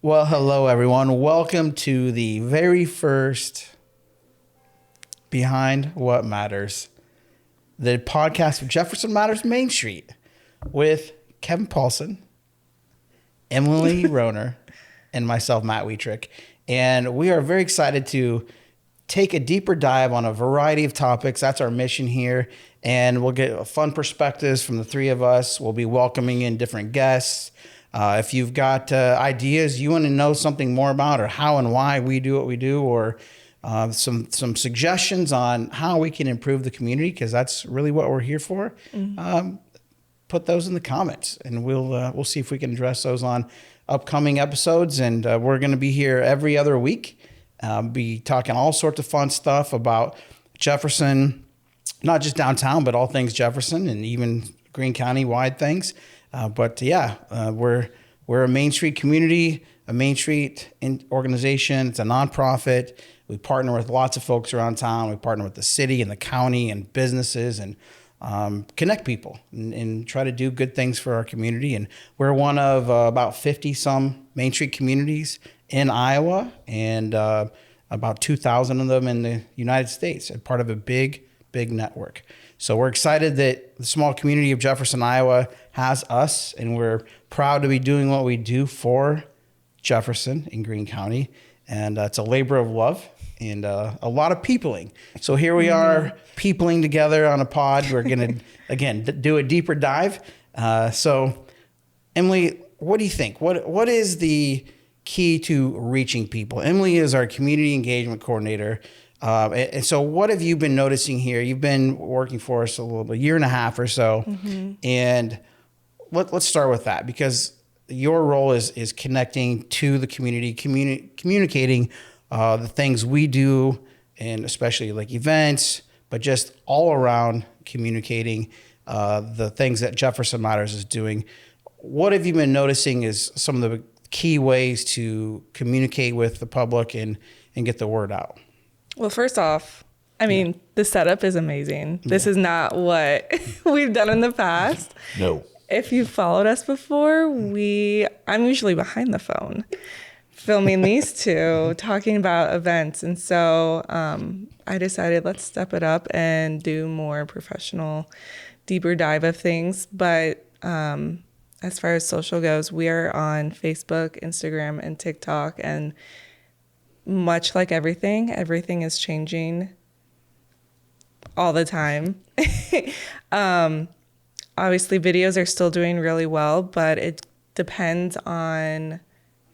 Well, hello, everyone. Welcome to the very first Behind What Matters, the podcast of Jefferson Matters Main Street with Kevin Paulson, Emily Roner, and myself, Matt Wietrick. And we are very excited to take a deeper dive on a variety of topics. That's our mission here. And we'll get fun perspectives from the three of us. We'll be welcoming in different guests. If you've got ideas you want to know something more about, or how and why we do what we do, or some suggestions on how we can improve the community, because that's really what we're here for, put those in the comments, and we'll see if we can address those on upcoming episodes. And we're going to be here every other week, be talking all sorts of fun stuff about Jefferson, not just downtown, but all things Jefferson and even Greene County wide things. We're a Main Street community, a Main Street organization. It's a nonprofit. We partner with lots of folks around town. We partner with the city and the county and businesses, and connect people and try to do good things for our community. And we're one of about 50 some Main Street communities in Iowa, and about 2,000 of them in the United States, and part of a big network. So we're excited that the small community of Jefferson, Iowa has us, and we're proud to be doing what we do for Jefferson in Greene County. And it's a labor of love and a lot of peopling. So here we are peopling together on a pod. We're going to, again, do a deeper dive. So Emily, what do you think? What is the key to reaching people? Emily is our community engagement coordinator. And so what have you been noticing here? You've been working for us a year and a half or so. And let's start with that, because your role is connecting to the community, communicating the things we do, and especially like events, but just all around communicating the things that Jefferson Matters is doing. What have you been noticing is some of the key ways to communicate with the public and get the word out? Well, first off, the setup is amazing. This is not what we've done in the past. No. If you've followed us before, I'm usually behind the phone filming these two, talking about events. And so I decided let's step it up and do more professional, deeper dive of things. But as far as social goes, we are on Facebook, Instagram, and TikTok. And much like everything is changing all the time. Obviously, videos are still doing really well, but it depends on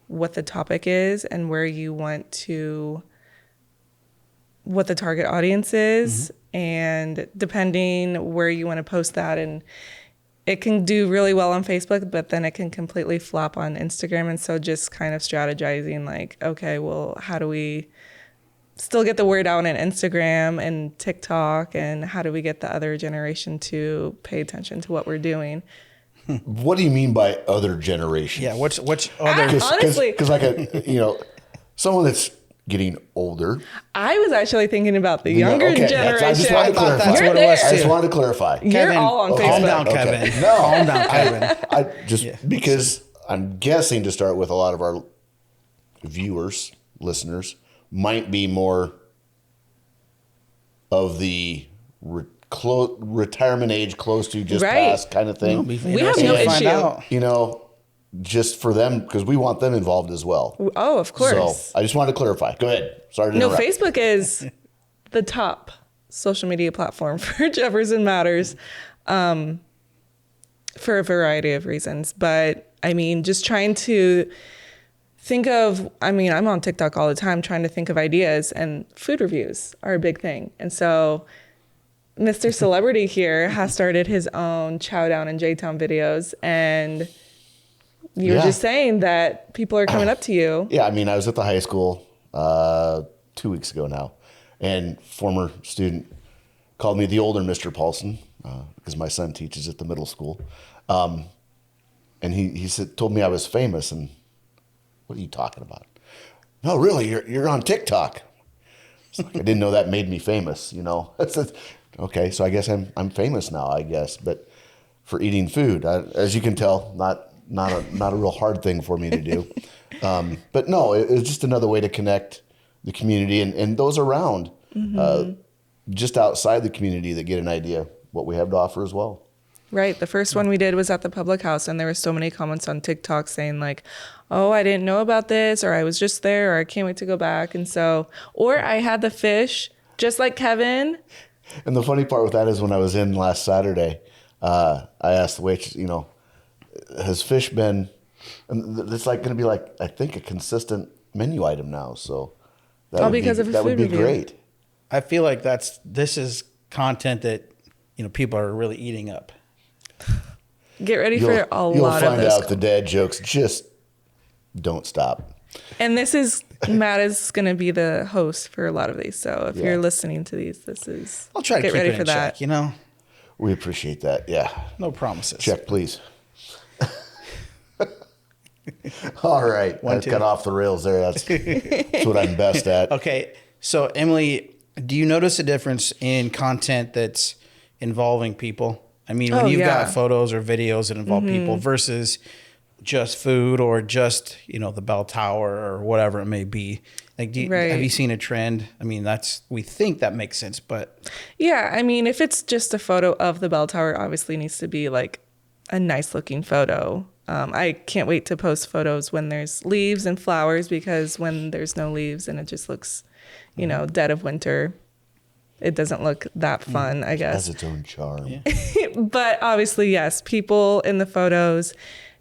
what the topic is and what the target audience is, and depending where you want to post that. And it can do really well on Facebook, but then it can completely flop on Instagram. And so just kind of strategizing like, okay, well, how do we still get the word out on Instagram and TikTok, and how do we get the other generation to pay attention to what we're doing? What do you mean by other generation? Yeah, what's other? Honestly, because someone that's getting older. I was actually thinking about the younger generation. I just wanted to clarify. That's what it was, I just wanted to clarify. You're Kevin, all on Facebook. Calm down, Kevin. Okay. No. Calm down, Kevin. Because I'm guessing, to start with, a lot of our viewers, listeners, might be more of the retirement age, close to just past kind of thing. We have no issue. Just for them, because we want them involved as well. Oh, of course. So I just wanted to clarify. Go ahead. Sorry to interrupt. Facebook is the top social media platform for Jefferson Matters, for a variety of reasons. But just trying to think of, I'm on TikTok all the time trying to think of ideas, and food reviews are a big thing. And so Mr. Celebrity here has started his own Chow Down and J-Town videos, and you were just saying that people are coming up to you. Yeah, I was at the high school 2 weeks ago now, and former student called me the older Mr. Paulson, because my son teaches at the middle school. And he told me I was famous, and what are you talking about? No, really, you're on TikTok. It's like, I didn't know that made me famous, Okay, so I guess I'm famous now, I guess. But for eating food, as you can tell, not not a real hard thing for me to do. But no, it's just another way to connect the community and those around, just outside the community that get an idea what we have to offer as well. Right. The first one we did was at the public house, and there were so many comments on TikTok saying like, oh, I didn't know about this, or I was just there, or I can't wait to go back. And so, or I had the fish just like Kevin. And the funny part with that is when I was in last Saturday, I asked the waitress, has fish been, and it's like going to be like, I think a consistent menu item now. So that because of a that would food be review. great. I feel like this is content that people are really eating up. Get ready for a You'll lot of find those. out the dad jokes just don't stop. And Matt is going to be the host for a lot of these. So if Yeah. you're listening to these, this is, I'll try to get keep ready it for in that. check. We appreciate that. Yeah. No promises. Check, please. All right. One, I two. got off the rails there. That's what I'm best at. Okay, so Emily, do you notice a difference in content that's involving people? I mean, when you've got photos or videos that involve people versus just food or just the bell tower or whatever it may be. Like, have you seen a trend? I mean, we think that makes sense, but Yeah. I mean, if it's just a photo of the bell tower, obviously needs to be like a nice looking photo. I can't wait to post photos when there's leaves and flowers, because when there's no leaves and it just looks, dead of winter, it doesn't look that fun, I guess. Has its own charm. Yeah. But obviously, yes, people in the photos,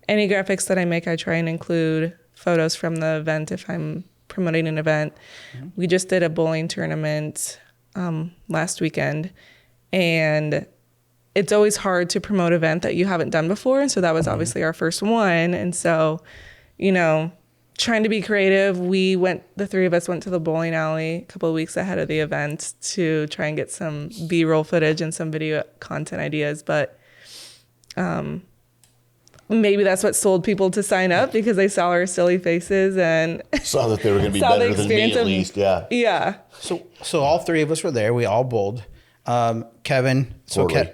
any graphics that I make, I try and include photos from the event if I'm promoting an event. We just did a bowling tournament last weekend, and it's always hard to promote an event that you haven't done before. And so that was obviously our first one. And so, trying to be creative, the three of us went to the bowling alley a couple of weeks ahead of the event to try and get some B-roll footage and some video content ideas. But maybe that's what sold people to sign up, because they saw our silly faces and Saw that they were going to be Saw the better than me experience at of- least. Yeah. yeah. So all three of us were there. We all bowled. Kevin. So Poorly.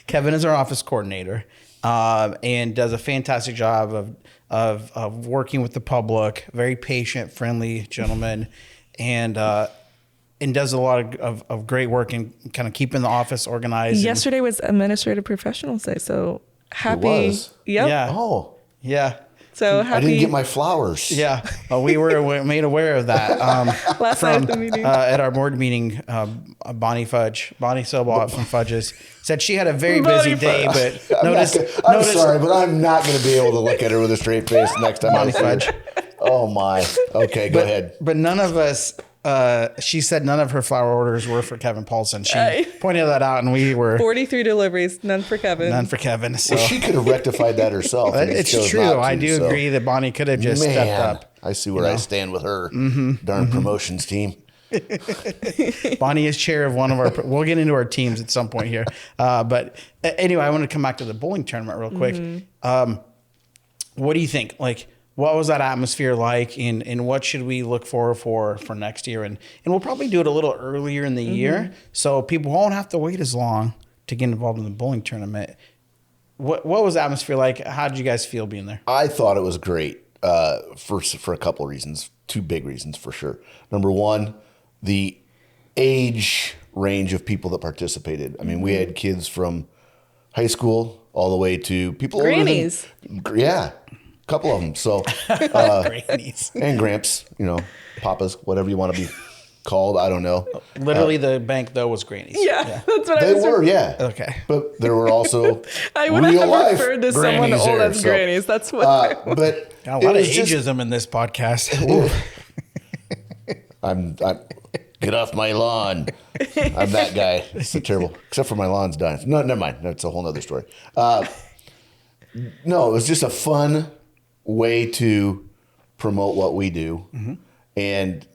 Kevin is our office coordinator, and does a fantastic job of working with the public. Very patient, friendly gentleman, and does a lot of great work in kind of keeping the office organized. and- Yesterday was Administrative Professionals Day, so happy. was? Yep. Yeah. Oh, Yeah. So happy. I didn't get my flowers. Yeah, we were made aware of that Last night at the meeting. at our board meeting. Bonnie Sobot from Fudges said she had a very busy Bonnie day, but I'm notice sorry, but I'm not going to be able to look at her with a straight face next time I Bonnie see her. Fudge. Oh my. Okay, go ahead. But none of us. She said none of her flower orders were for Kevin Paulson. She Aye. pointed that out, and we were 43 deliveries, none for Kevin. none for Kevin. So Well, she could have rectified that herself. and it's chose true. not to, I do so. agree that Bonnie could have just Man, stepped up. I see where I stand with her. Darn promotions team. Bonnie is chair of one of our. We'll get into our teams at some point here. But anyway, I want to come back to the bowling tournament real quick. What do you think? Like, what was that atmosphere like, and what should we look for next year? And we'll probably do it a little earlier in the year, so people won't have to wait as long to get involved in the bowling tournament. What was the atmosphere like? How did you guys feel being there? I thought it was great for a couple of reasons. Two big reasons for sure. Number one, the age range of people that participated. I mean, we had kids from high school all the way to people older than- Grannies. Yeah, a couple of them. So Grannies. and Gramps, Papas, whatever you want to be called. I don't know. Literally, the bank though was Grannies. Yeah, that's what I They was. were, yeah. Okay. But there were also I would real have life referred to someone grannies old there, as so, grannies. That's what. But Got a lot it of was just- ageism in this podcast. Ooh. I'm get off my lawn. I'm that guy. It's so terrible. Except for my lawn's dying. No, never mind. That's a whole nother story. No, it was just a fun way to promote what we do, and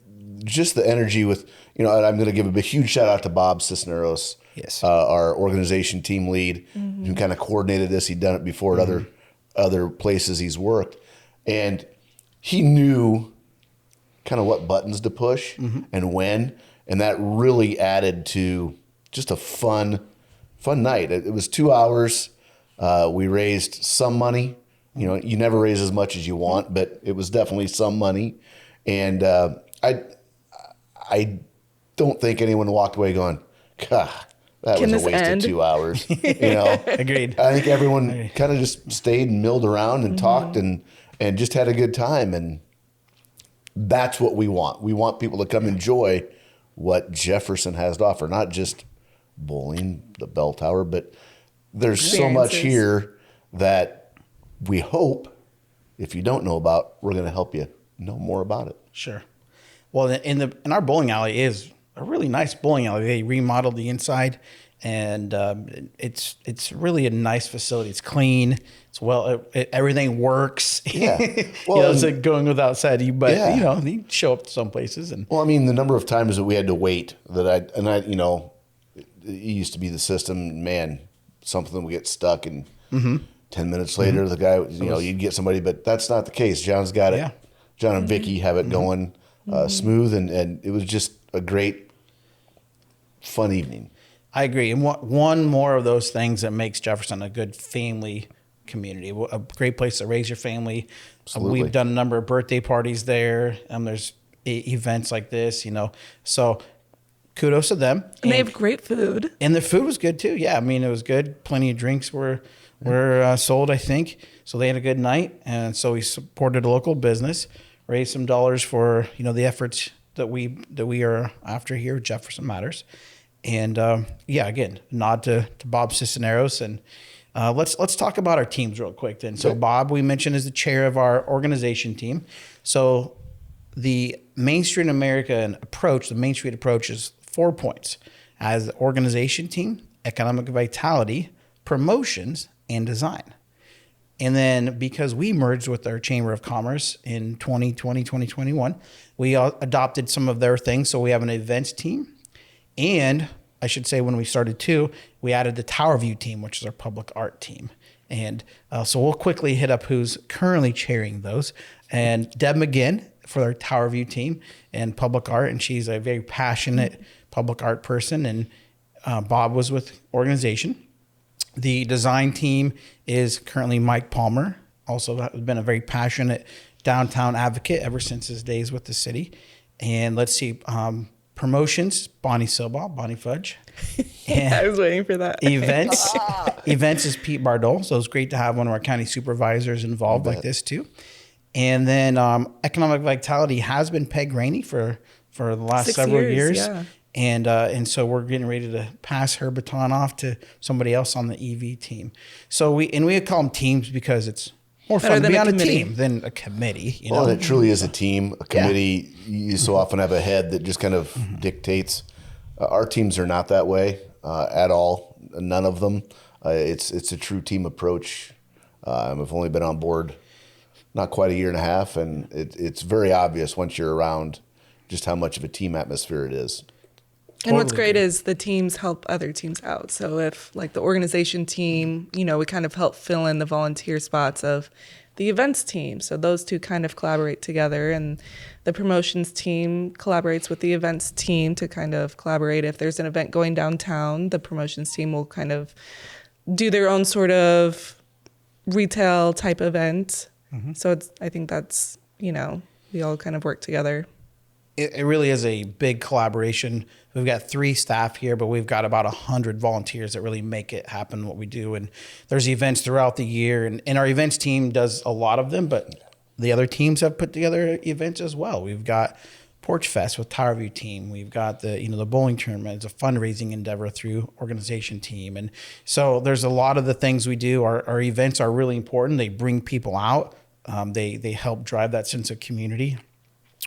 just the energy with and I'm going to give a huge shout out to Bob Cisneros, Yes. our organization team lead, who kind of coordinated this. He'd done it before at other places he's worked, and he knew kind of what buttons to push and when, and that really added to just a fun night. It was 2 hours. We raised some money. You know, you never raise as much as you want, but it was definitely some money. And I don't think anyone walked away going, God, that Can was a this waste end? of 2 hours. You know, Agreed. I think everyone kind of just stayed and milled around and talked and just had a good time. And that's what we want. We want people to come enjoy what Jefferson has to offer, not just bowling, the bell tower, but there's so much Experiences. here that we hope, if you don't know about, we're going to help you know more about it. Sure. Well, in our bowling alley is a really nice bowling alley. They remodeled the inside, and it's really a nice facility. It's clean. It's everything works. Yeah. Well, it's like going without said. But Yeah. you show up to some places and Well, I mean, the number of times that we had to wait I, you know, it used to be the system, man, something would get stuck and 10 minutes later, the guy, you know, you'd get somebody, but that's not the case. John's got it. Yeah. John and Vicky have it going smooth, and it was just a great, fun evening. I agree. And one more of those things that makes Jefferson a good family community, a great place to raise your family. Absolutely. We've done a number of birthday parties there. There's events like this, So kudos to them. And they have great food. And the food was good too. Yeah, I mean, it was good. Plenty of drinks were sold, I think. So they had a good night. And so we supported a local business, raised some dollars for, the efforts that we are after here, Jefferson Matters. And again, nod to Bob Cisneros. And let's talk about our teams real quick then. So Bob, we mentioned, is the chair of our organization team. So the Main Street American approach, the Main Street approach, is 4 points: as the organization team, economic vitality, promotions, and design. And then because we merged with our Chamber of Commerce in 2021, we adopted some of their things. So we have an events team. And I should say, when we started too, we added the Tower View team, which is our public art team. And so we'll quickly hit up who's currently chairing those. And Deb McGinn for our Tower View team and public art. And she's a very passionate public art person. And Bob was with organization. The design team is currently Mike Palmer, also has been a very passionate downtown advocate ever since his days with the city. And let's see, promotions, Bonnie Silbaugh, Bonnie Fudge. And I was waiting for that. events is Pete Bardol. So it's great to have one of our county supervisors involved like this too. And then economic vitality has been Peg Rainey for the last 6 several years, years. yeah. And so we're getting ready to pass her baton off to somebody else on the EV team. So we call them teams because it's more Better fun to than be a on a committee. team than a committee. Well, and it truly is a team. A committee, you so often have a head that just kind of dictates. Our teams are not that way at all. None of them. It's a true team approach. I've only been on board not quite a year and a half, and it's very obvious once you're around just how much of a team atmosphere it is. And what's Totally great is the teams help other teams out. So if like the organization team, we kind of help fill in the volunteer spots of the events team. So those two kind of collaborate together, and the promotions team collaborates with the events team to kind of collaborate. If there's an event going downtown, the promotions team will kind of do their own sort of retail type event. So I think that's, we all kind of work together. It really is a big collaboration. We've got 3 staff here, but we've got about 100 volunteers that really make it happen, what we do. And there's events throughout the year, and our events team does a lot of them, but the other teams have put together events as well. We've got Porch Fest with Tower View team. We've got the bowling tournament. It's a fundraising endeavor through organization team. And so there's a lot of the things we do. Our events are really important. They bring people out. They help drive that sense of community,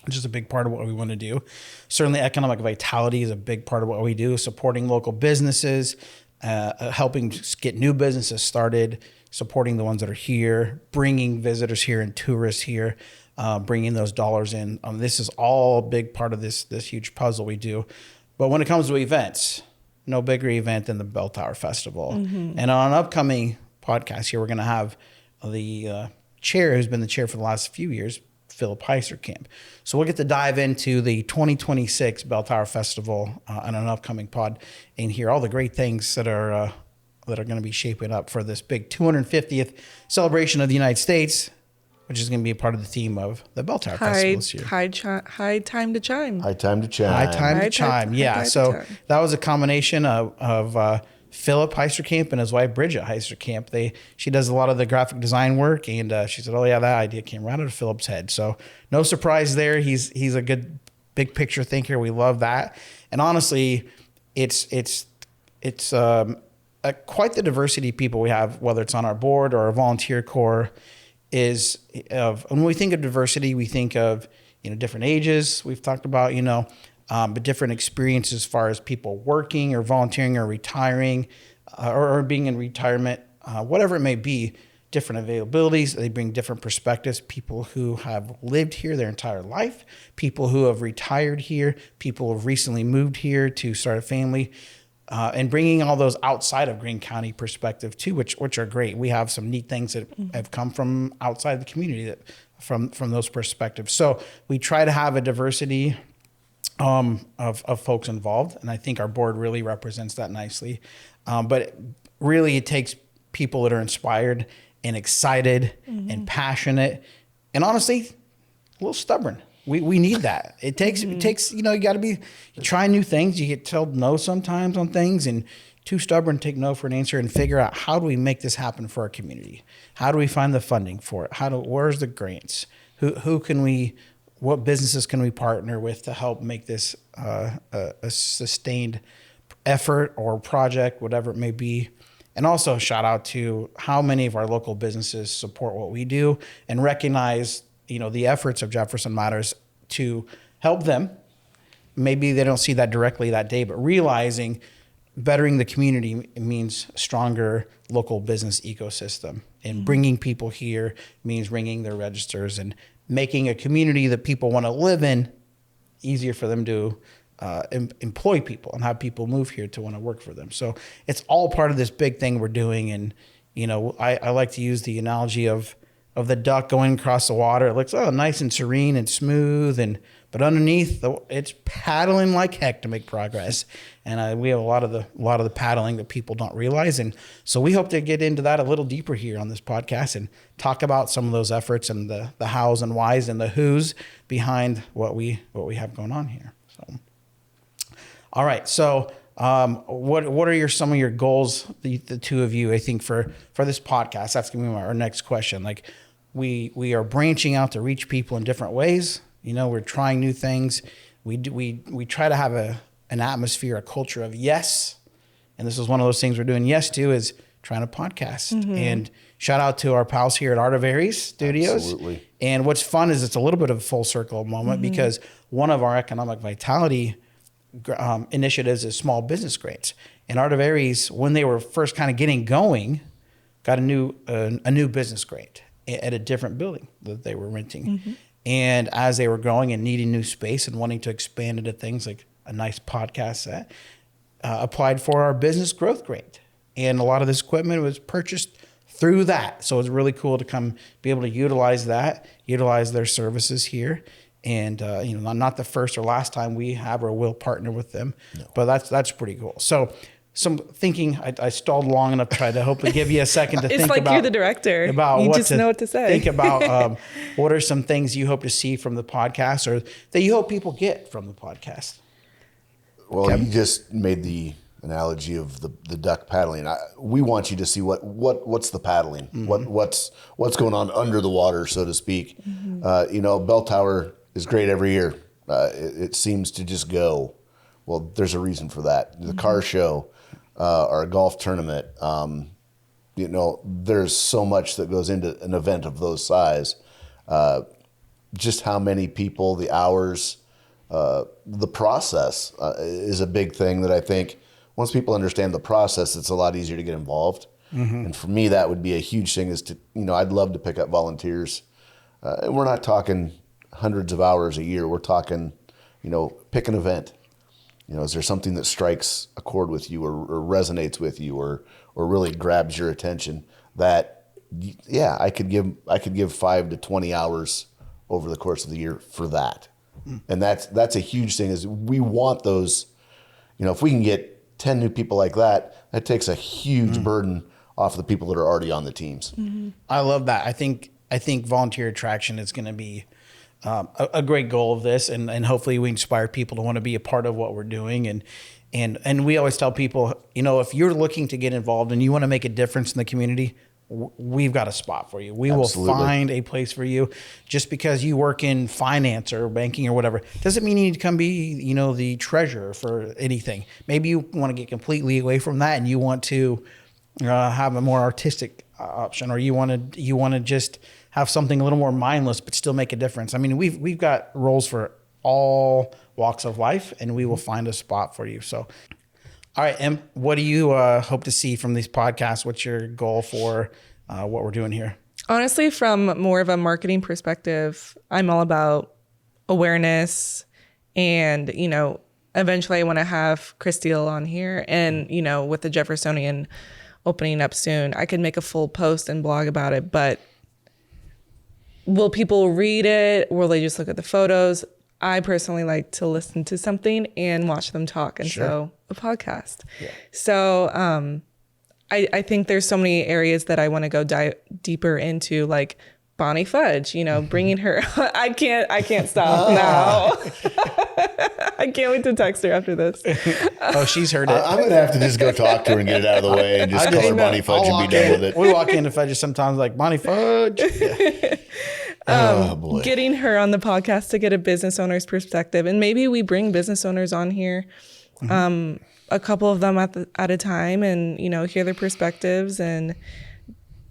which is a big part of what we want to do. Certainly economic vitality is a big part of what we do, supporting local businesses, helping get new businesses started, supporting the ones that are here, bringing visitors here and tourists here, bringing those dollars in. This is all a big part of this huge puzzle we do. But when it comes to events, no bigger event than the Bell Tower Festival. And on an upcoming podcast here, we're going to have the chair, who's been the chair for the last few years, Philip Heiserkamp. So we'll get to dive into the 2026 Bell Tower Festival on an upcoming pod and hear all the great things that are that are going to be shaping up for this big 250th celebration of the United States, which is going to be a part of the theme of the Bell Tower Festival this year. High time to chime. High time to chime. High time to chime. Yeah. So chime. that was a combination of Philip Heisterkamp and his wife Bridget Heisterkamp. She does a lot of the graphic design work, and she said, "Oh yeah, that idea came right out of Philip's head." So no surprise there. He's a good big picture thinker. We love that, and honestly, it's quite the diversity of people we have, whether it's on our board or our volunteer corps. When we think of diversity, we think of different ages. We've talked about but different experiences as far as people working or volunteering or retiring or being in retirement, whatever it may be. Different availabilities. They bring different perspectives. People who have lived here their entire life, people who have retired here, people who have recently moved here to start a family. And bringing all those outside of Greene County perspective too, which are great. We have some neat things that have come from outside the community from those perspectives. So we try to have a diversity of folks involved, and I think our board really represents that nicely. But really, it takes people that are inspired and excited and passionate, and honestly, a little stubborn. We need that. It takes you got to you try new things. You get told no sometimes on things, and too stubborn to take no for an answer and figure out, how do we make this happen for our community? How do we find the funding for it? Where's the grants? What businesses can we partner with to help make this a sustained effort or project, whatever it may be? And also shout out to how many of our local businesses support what we do and recognize the efforts of Jefferson Matters to help them. Maybe they don't see that directly that day, but realizing bettering the community means stronger local business ecosystem, and bringing people here means ringing their registers and making a community that people want to live in easier for them to employ people and have people move here to want to work for them. So it's all part of this big thing we're doing. And, I like to use the analogy of the duck going across the water. It looks nice and serene and smooth, but underneath it's paddling like heck to make progress. And we have a lot of the paddling that people don't realize. And so we hope to get into that a little deeper here on this podcast and talk about some of those efforts and the hows and whys and the who's behind what we have going on here. So, all right. So what are some of your goals, the two of you, I think for this podcast? That's gonna be our next question. Like, we are branching out to reach people in different ways. We're trying new things. We try to have an atmosphere, a culture of yes. And this is one of those things we're doing yes to, is trying to podcast. And shout out to our pals here at Art of Aries Studios. Absolutely. And what's fun is it's a little bit of a full circle moment, because one of our economic vitality initiatives is small business grants. And Art of Aries, when they were first kind of getting going, got a new business grant at a different building that they were renting. And as they were growing and needing new space and wanting to expand into things like a nice podcast set, applied for our business growth grant. And a lot of this equipment was purchased through that. So it's really cool to come be able to utilize their services here. And, not the first or last time we have or will partner with them, but that's pretty cool. So some thinking, I stalled long enough to try to hopefully give you a second to think about. It's like you're the director. About you what just to know what to say. Think about what are some things you hope to see from the podcast, or that you hope people get from the podcast? Well, you just made the analogy of the duck paddling. We want you to see what's the paddling, what's going on under the water, so to speak. Bell Tower is great every year. It seems to just go. Well, there's a reason for that. The car show, or a golf tournament. There's so much that goes into an event of those size. Just how many people, the hours, the process is a big thing that I think once people understand the process, it's a lot easier to get involved. And for me, that would be a huge thing, is to, I'd love to pick up volunteers. And we're not talking hundreds of hours a year. We're talking, pick an event. Is there something that strikes a chord with you or resonates with you or really grabs your attention that, I could give 5 to 20 hours over the course of the year for that. And that's a huge thing, is we want those, if we can get 10 new people like that, that takes a huge burden off of the people that are already on the teams. I love that. I think volunteer attraction is going to be a great goal of this, and hopefully we inspire people to want to be a part of what we're doing. And we always tell people, if you're looking to get involved and you want to make a difference in the community, we've got a spot for you. We Absolutely. will find a place for you. Just because you work in finance or banking or whatever doesn't mean you need to come be, the treasurer for anything. Maybe you want to get completely away from that and you want to have a more artistic option, or you want to just have something a little more mindless but still make a difference. I mean, we've got roles for all walks of life, and we will find a spot for you. So, all right, Em, what do you hope to see from these podcasts? What's your goal for what we're doing here? Honestly, from more of a marketing perspective, I'm all about awareness, and eventually I want to have Chris Steele on here, and with the Jeffersonian opening up soon, I could make a full post and blog about it. But will people read it? Will they just look at the photos? I personally like to listen to something and watch them talk. And so a podcast. Yeah. So I think there's so many areas that I want to go deeper into, like Bonnie Fudge, bringing her. I can't stop now. I can't wait to text her after this. Oh, she's heard it. I'm going to have to just go talk to her and get it out of the way and just call her Bonnie Fudge and be done with it. We walk into Fudge sometimes like, Bonnie Fudge. Yeah. Oh, boy. Getting her on the podcast to get a business owner's perspective. And maybe we bring business owners on here, a couple of them at a time, and, hear their perspectives and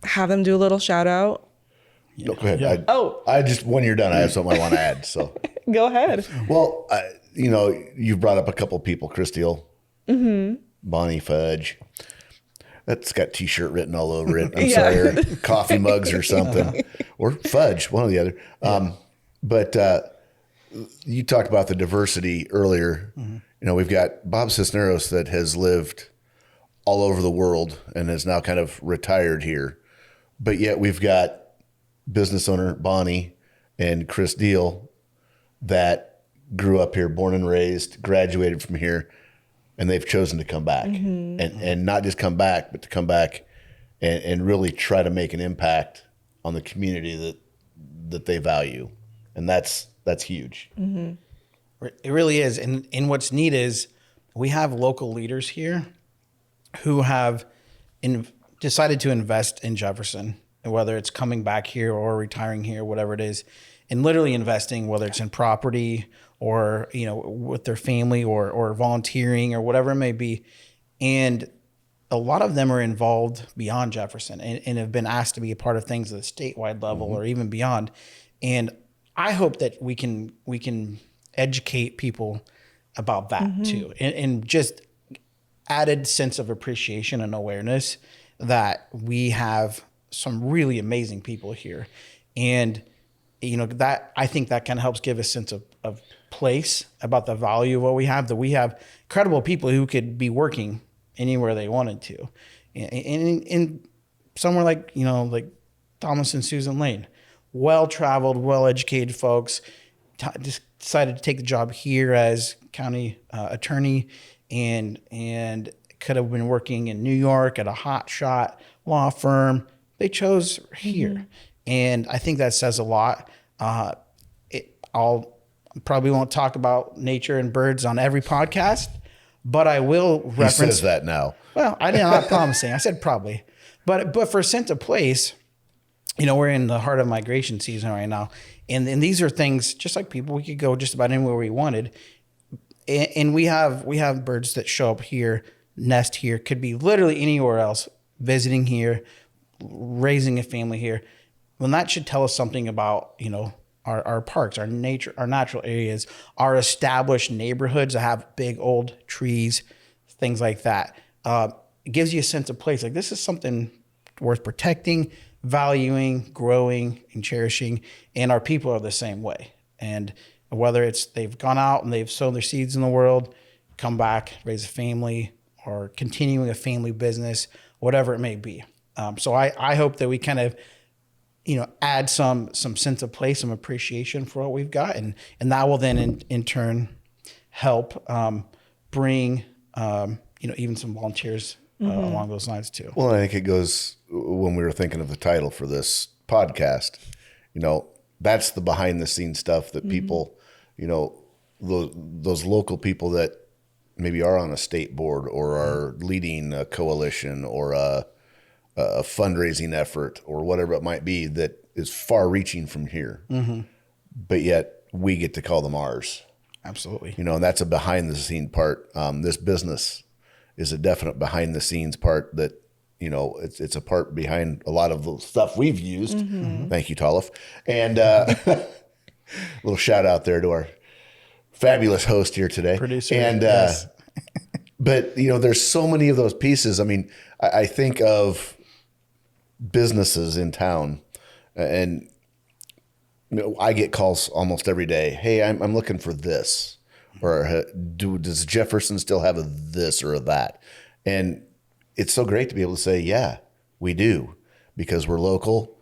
have them do a little shout out. No, go ahead. Yeah. When you're done, I have something I want to add. So Go ahead. Well, you've brought up a couple of people, Chris Steele, Bonnie Fudge. That's got T-shirt written all over it. I'm sorry, or coffee mugs or something, or fudge, one or the other. But you talked about the diversity earlier. We've got Bob Cisneros that has lived all over the world and is now kind of retired here. But yet we've got business owner Bonnie and Chris Deal that grew up here, born and raised, graduated from here, and they've chosen to come back and not just come back, but to come back and really try to make an impact on the community that they value. And that's huge. It really is. And what's neat is we have local leaders here who have decided to invest in Jefferson, whether it's coming back here or retiring here, whatever it is, and literally investing, whether it's in property or, with their family or volunteering or whatever it may be. And a lot of them are involved beyond Jefferson and have been asked to be a part of things at the statewide level or even beyond. And I hope that we can educate people about that too. And just added sense of appreciation and awareness that we have some really amazing people here. And, that I think that kind of helps give a sense of place about the value of what we have, that we have credible people who could be working anywhere they wanted to. And in somewhere like, like Thomas and Susan Lane, well-traveled, well-educated folks, decided to take the job here as county attorney and could have been working in New York at a hotshot law firm. They chose here. And I think that says a lot. I'll probably won't talk about nature and birds on every podcast, but I will reference. He says that now. Well, I'm not promising. I said probably. But for sense of place, we're in the heart of migration season right now. And these are things, just like people, we could go just about anywhere we wanted. And we have birds that show up here, nest here, could be literally anywhere else, visiting here, raising a family here. Well, that should tell us something about, our parks, our nature, our natural areas, our established neighborhoods that have big old trees, things like that. It gives you a sense of place. Like, this is something worth protecting, valuing, growing, and cherishing. And our people are the same way. And whether it's they've gone out and they've sown their seeds in the world, come back, raise a family, or continuing a family business, whatever it may be. So I hope that we kind of, add some sense of place, some appreciation for what we've got. And that will then in turn help bring, even some volunteers along those lines too. Well, I think it goes when we were thinking of the title for this podcast, that's the behind the scenes stuff that people, those local people that maybe are on a state board or are leading a coalition or a fundraising effort or whatever it might be that is far reaching from here, but yet we get to call them ours. Absolutely. And that's a behind the scene part. This business is a definite behind the scenes part that, it's a part behind a lot of the stuff we've used. Thank you, Tolliff. And a little shout out there to our fabulous host here today. Producer. And, yes. but there's so many of those pieces. I mean, I think of businesses in town and I get calls almost every day. Hey, I'm looking for this, or does Jefferson still have a this or a that? And it's so great to be able to say, yeah, we do, because we're local.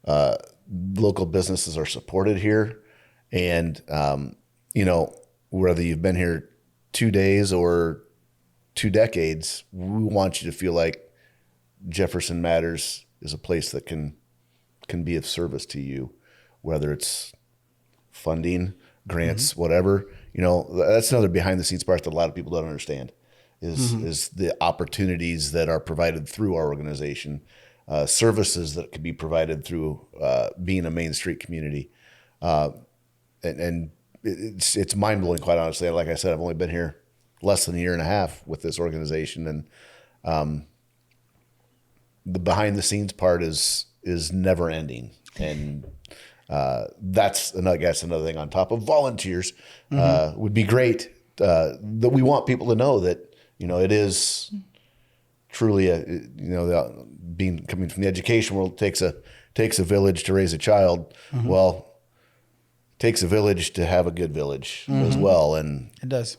Local businesses are supported here, and whether you've been here 2 days or 2 decades, we want you to feel like Jefferson Matters is a place that can be of service to you. Whether it's funding, grants, whatever, that's another behind the scenes part that a lot of people don't understand is the opportunities that are provided through our organization, services that can be provided through being a Main Street community. And it's mind blowing, quite honestly. Like I said, I've only been here less than a year and a half with this organization. And the behind the scenes part is never ending. And that's another thing on top of volunteers would be great. That we want people to know that, it is truly coming from the education world, takes a village to raise a child. Well, it takes a village to have a good village as well. And it does.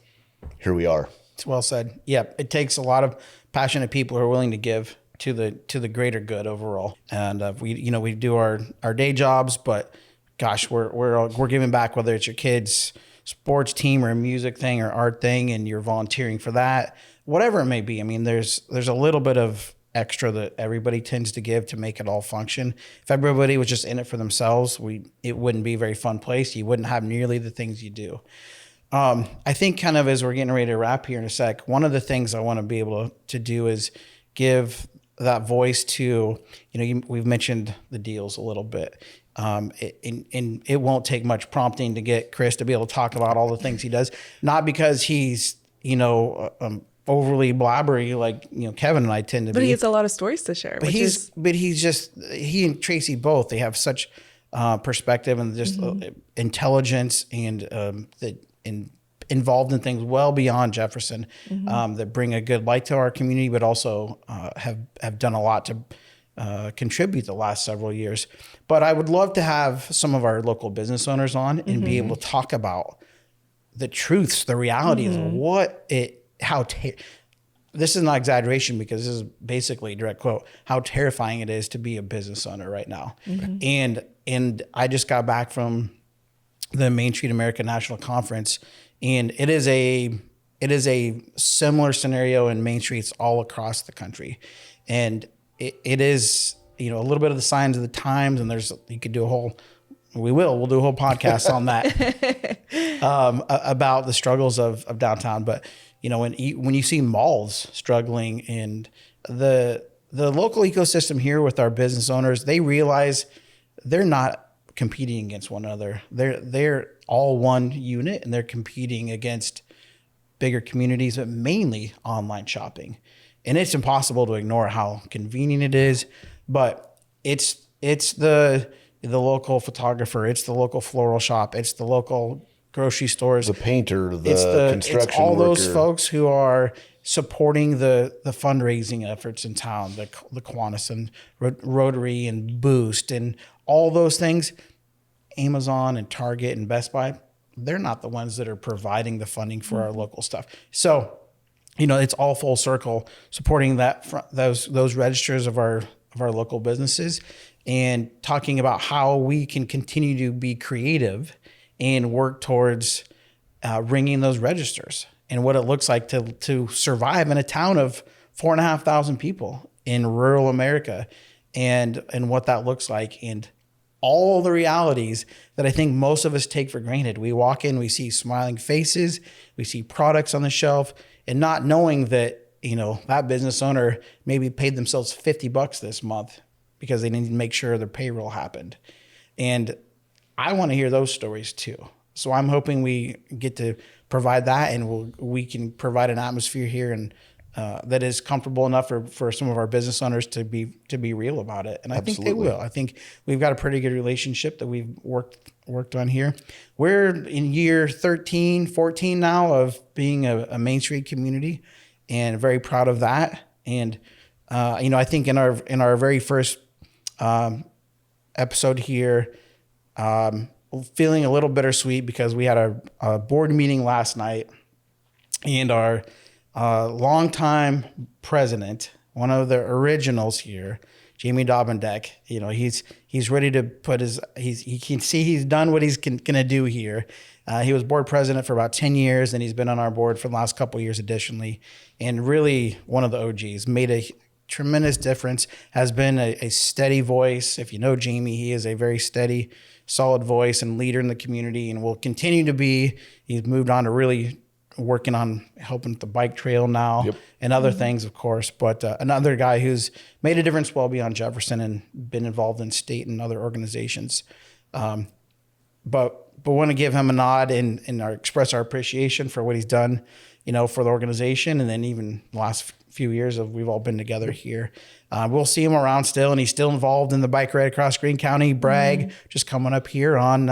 Here we are. It's well said. Yeah. It takes a lot of passionate people who are willing to give to the greater good overall. And we do our day jobs, but gosh, we're giving back, whether it's your kids' sports team or a music thing or art thing, and you're volunteering for that, whatever it may be. I mean, there's a little bit of extra that everybody tends to give to make it all function. If everybody was just in it for themselves, it wouldn't be a very fun place. You wouldn't have nearly the things you do. I think kind of as we're getting ready to wrap here in a sec, one of the things I want to be able to do is give that voice to, we've mentioned the deals a little bit. It won't take much prompting to get Chris to be able to talk about all the things he does, not because he's, overly blabbery like, Kevin and I tend to be. But he has a lot of stories to share. But he and Tracy both, they have such perspective and just intelligence and involved in things well beyond Jefferson that bring a good light to our community, but also have done a lot to contribute the last several years. But I would love to have some of our local business owners on and be able to talk about the truths, the realities of this is not exaggeration, because this is basically a direct quote, how terrifying it is to be a business owner right now. And I just got back from the Main Street America National Conference, and it is a similar scenario in Main Streets all across the country. And it is, a little bit of the signs of the times, and we'll do a whole podcast on that about the struggles of downtown. But when you see malls struggling, and the local ecosystem here with our business owners, they realize they're not competing against one another. They're all one unit, and they're competing against bigger communities, but mainly online shopping. And it's impossible to ignore how convenient it is, but it's the local photographer, it's the local floral shop, it's the local grocery stores, the painter, construction it's all worker. Those folks who are supporting the fundraising efforts in town, the Kiwanis and Rotary and Boost and all those things. Amazon and Target and Best Buy, they're not the ones that are providing the funding for our local stuff. So, it's all full circle, supporting those registers of our local businesses, and talking about how we can continue to be creative and work towards ringing those registers and what it looks like to survive in a town of 4,500 people in rural America, and what that looks like, and all the realities that I think most of us take for granted. We walk in, we see smiling faces, we see products on the shelf, and not knowing that, you know, that business owner maybe paid themselves $50 this month because they needed to make sure their payroll happened. And I want to hear those stories too. So I'm hoping we get to provide that, and we can provide an atmosphere here and that is comfortable enough for some of our business owners to be real about it. And I think they will. I think we've got a pretty good relationship that we've worked on here. We're in year 13, 14 now of being a Main Street community, and very proud of that. And you know, I think in our very first episode here, feeling a little bittersweet because we had a board meeting last night, and our longtime president, one of the originals here, Jamie Dobbindeck, you know, he's ready to put he can see he's done what he's gonna do here. He was board president for about 10 years, and he's been on our board for the last couple of years additionally, and really one of the OGs, made a tremendous difference, has been a steady voice. If you know Jamie, he is a very steady, solid voice and leader in the community, and will continue to be. He's moved on to really working on helping with the bike trail now, and other things, of course. But another guy who's made a difference well beyond Jefferson and been involved in state and other organizations. But want to give him a nod and express our appreciation for what he's done, you know, for the organization. And then even the last few years we've all been together here. We'll see him around still, and he's still involved in the bike ride across Greene County, Bragg, just coming up here on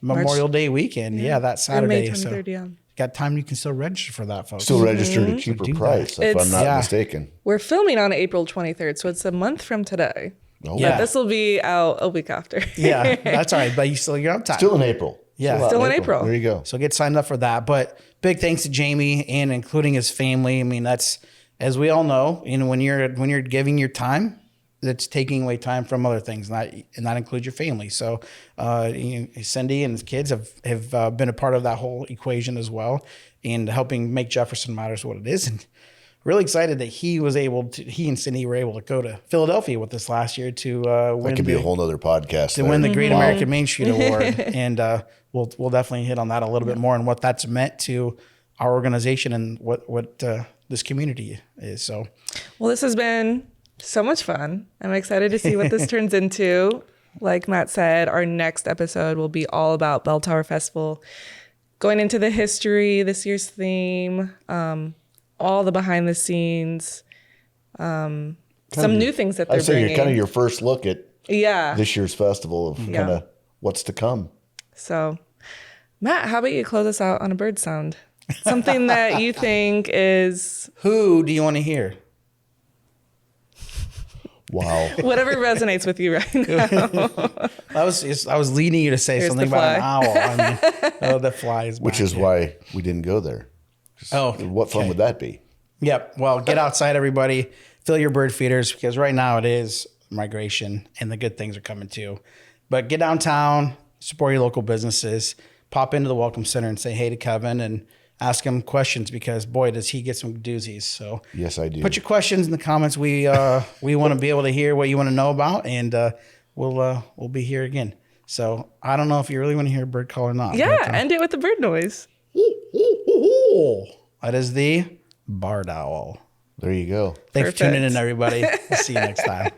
Memorial Day weekend. Yeah, that Saturday. May 23rd, so got time, you can still register for that, folks. Still register at a cheaper price, if I'm not mistaken. We're filming on April 23rd, so it's a month from today. Oh, Yeah. But this will be out a week after. Yeah, that's all right. But you're on time. Still in April. Yeah. Still in April. There you go. So get signed up for that. But big thanks to Jamie, and including his family. I mean, that's, as we all know, you know, when you're giving your time, that's taking away time from other things, and that includes your family. So you know, Cindy and his kids have been a part of that whole equation as well, and helping make Jefferson Matters what it is. And really excited that he and Cindy were able to go to Philadelphia with us last year to win. That could be a whole nother podcast. To win the Great American Main Street Award. And we'll definitely hit on that a little bit more, and what that's meant to our organization and what this community is. So, well, this has been so much fun. I'm excited to see what this turns into. Like Matt said, our next episode will be all about Bell Tower Festival, going into the history, this year's theme, all the behind the scenes, some new things that they're bringing. You're kind of your first look at Yeah. this year's festival of kind of what's to come. So, Matt, how about you close us out on a bird sound? Something that you think is who do you want to hear? Wow. whatever resonates with you right now. I was leading you to say Here's something the about an fly. owl. I mean, oh, the fly is back. Which is why we didn't go there. Oh, What fun okay. would that be? Yep. Well, get outside, everybody. Fill your bird feeders, because right now it is migration, and the good things are coming too. But get downtown, support your local businesses, pop into the Welcome Center and say hey to Kevin and ask him questions, because boy, does he get some doozies. So Yes, I do. put your questions in the comments. We want to be able to hear what you want to know about, and we'll be here again. So I don't know if you really want to hear a bird call or not. Yeah, but, end it with the bird noise. that is the barred owl. There you go. Thanks for tuning Perfect. in, everybody. We'll see you next time.